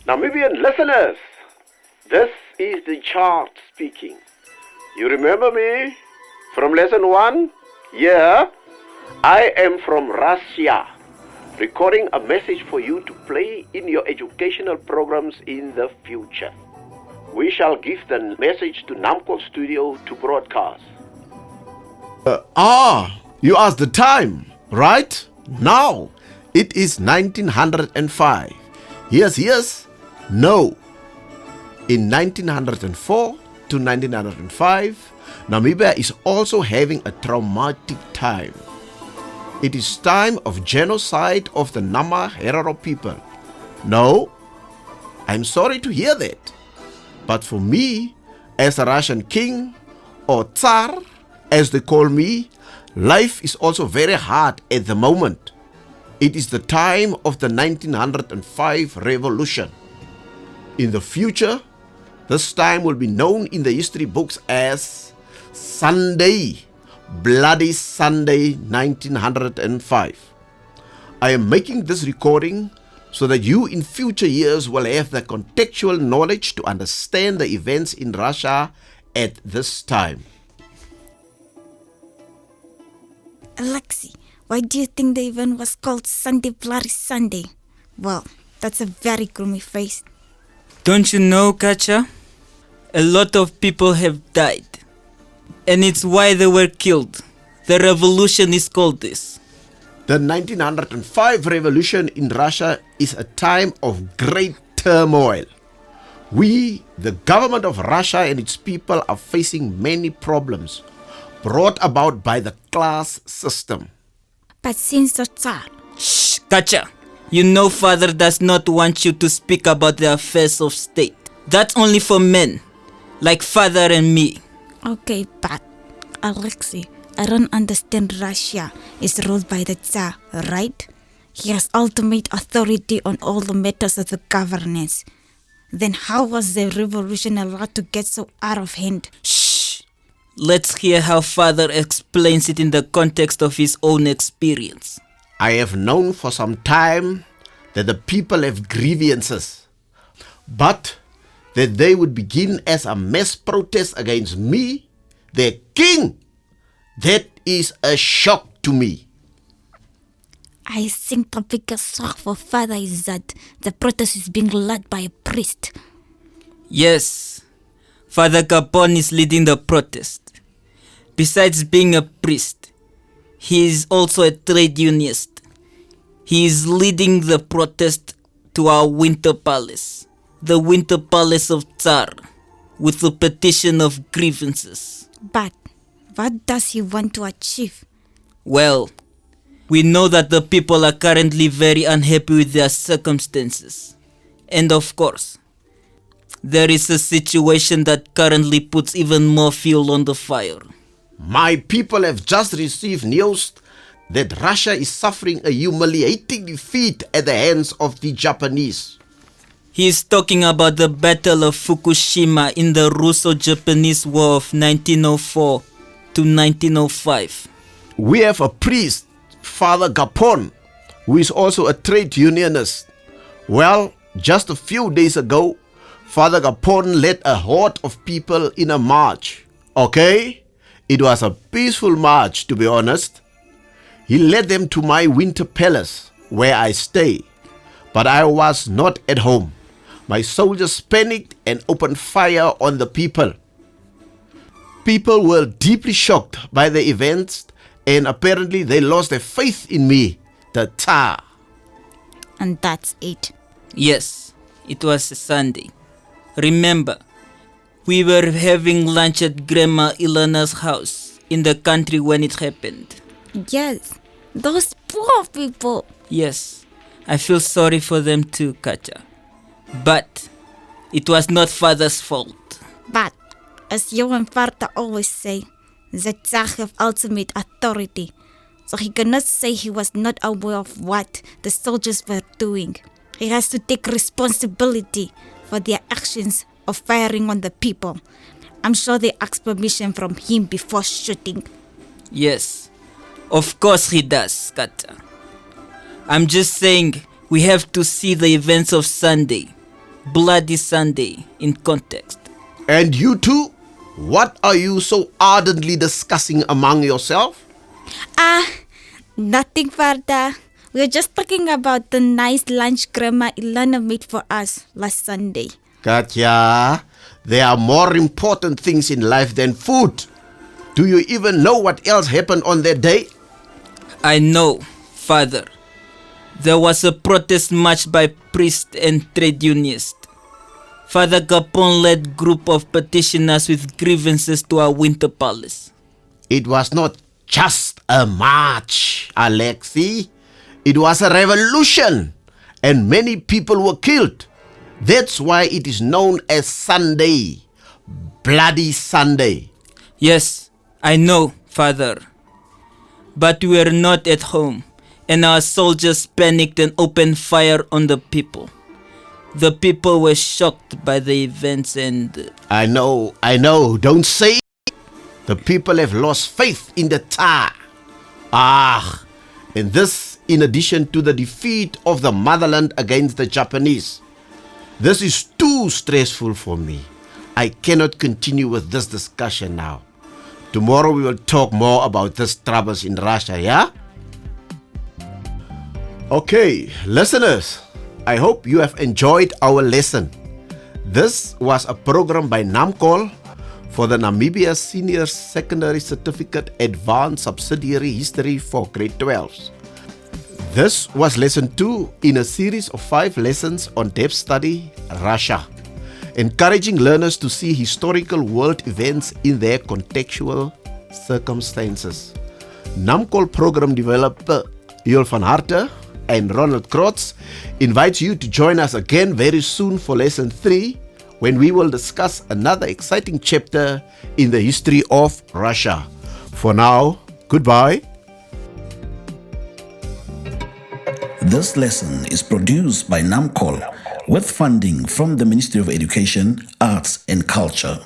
Namibian listeners, this is the chart speaking. You remember me from lesson 1? Yeah, I am from Russia, recording a message for you to play in your educational programs in the future. We shall give the message to Namco Studio to broadcast. You asked the time, right? Now, it is 1905. Yes, no. In 1904 to 1905, Namibia is also having a traumatic time. It is time of genocide of the Nama Herero people. No, I'm sorry to hear that. But for me, as a Russian king, or Tsar, as they call me, life is also very hard at the moment. It is the time of the 1905 revolution. In the future, this time will be known in the history books as Sunday, Bloody Sunday 1905. I am making this recording so that you in future years will have the contextual knowledge to understand the events in Russia at this time. Alexi, why do you think the event was called Sunday Bloody Sunday? Well, that's a very gloomy face. Don't you know, Kacha? A lot of people have died. And it's why they were killed. The revolution is called this. The 1905 revolution in Russia is a time of great turmoil. We, the government of Russia and its people, are facing many problems brought about by the class system. But since the Tsar... Shh, Kacha. You know father does not want you to speak about the affairs of state. That's only for men, like father and me. Okay, but Alexei, I don't understand. Russia is ruled by the Tsar, right? He has ultimate authority on all the matters of the governance. Then how was the revolution allowed to get so out of hand? Shh! Let's hear how father explains it in the context of his own experience. I have known for some time that the people have grievances, but that they would begin as a mass protest against me, their king, that is a shock to me. I think the biggest shock for father is that the protest is being led by a priest. Yes, Father Capone is leading the protest. Besides being a priest, he is also a trade unionist. He is leading the protest to our Winter Palace, the Winter Palace of Tsar, with a petition of grievances. But what does he want to achieve? Well, we know that the people are currently very unhappy with their circumstances. And of course, there is a situation that currently puts even more fuel on the fire. My people have just received news that Russia is suffering a humiliating defeat at the hands of the Japanese. He is talking about the Battle of Fukushima in the Russo-Japanese War of 1904 to 1905. We have a priest, Father Capone, who is also a trade unionist. Well, just a few days ago, Father Capone led a horde of people in a march. Okay? It was a peaceful march, to be honest. He led them to my Winter Palace, where I stay. But I was not at home. My soldiers panicked and opened fire on the people. People were deeply shocked by the events, and apparently they lost their faith in me, the Tsar. And that's it. Yes, it was a Sunday. Remember, we were having lunch at Grandma Ilana's house in the country when it happened. Yes, those poor people. Yes, I feel sorry for them too, Kacha. But it was not father's fault. But, as you and father always say, the Tsar have ultimate authority. So he cannot say he was not aware of what the soldiers were doing. He has to take responsibility for their actions of firing on the people. I'm sure they asked permission from him before shooting. Yes, of course he does, Kata. I'm just saying we have to see the events of Sunday. Bloody Sunday in context. And you two, what are you so ardently discussing among yourself? Nothing further. We're just talking about the nice lunch Grandma Ilana made for us last Sunday. Katya, there are more important things in life than food. Do you even know what else happened on that day? I know, Father. There was a protest march by priests and trade unionists. Father Gapon led group of petitioners with grievances to our winter palace. It was not just a march, Alexi. It was a revolution, and many people were killed. That's why it is known as Sunday, Bloody Sunday. Yes, I know, Father. But we were not at home, and our soldiers panicked and opened fire on the people. The people were shocked by the events and... I know, don't say it. The people have lost faith in the TA. And this in addition to the defeat of the motherland against the Japanese. This is too stressful for me. I cannot continue with this discussion now. Tomorrow we will talk more about these troubles in Russia, yeah? Okay, listeners, I hope you have enjoyed our lesson. This was a program by NAMCOL for the Namibia Senior Secondary Certificate Advanced Subsidiary History for Grade 12s. This was lesson 2 in a series of 5 lessons on depth study, Russia, encouraging learners to see historical world events in their contextual circumstances. NAMCOL program developer Joel van Harte and Ronald Krotz invites you to join us again very soon for lesson 3, when we will discuss another exciting chapter in the history of Russia. For now, goodbye. This lesson is produced by NAMCOL with funding from the Ministry of Education, Arts and Culture.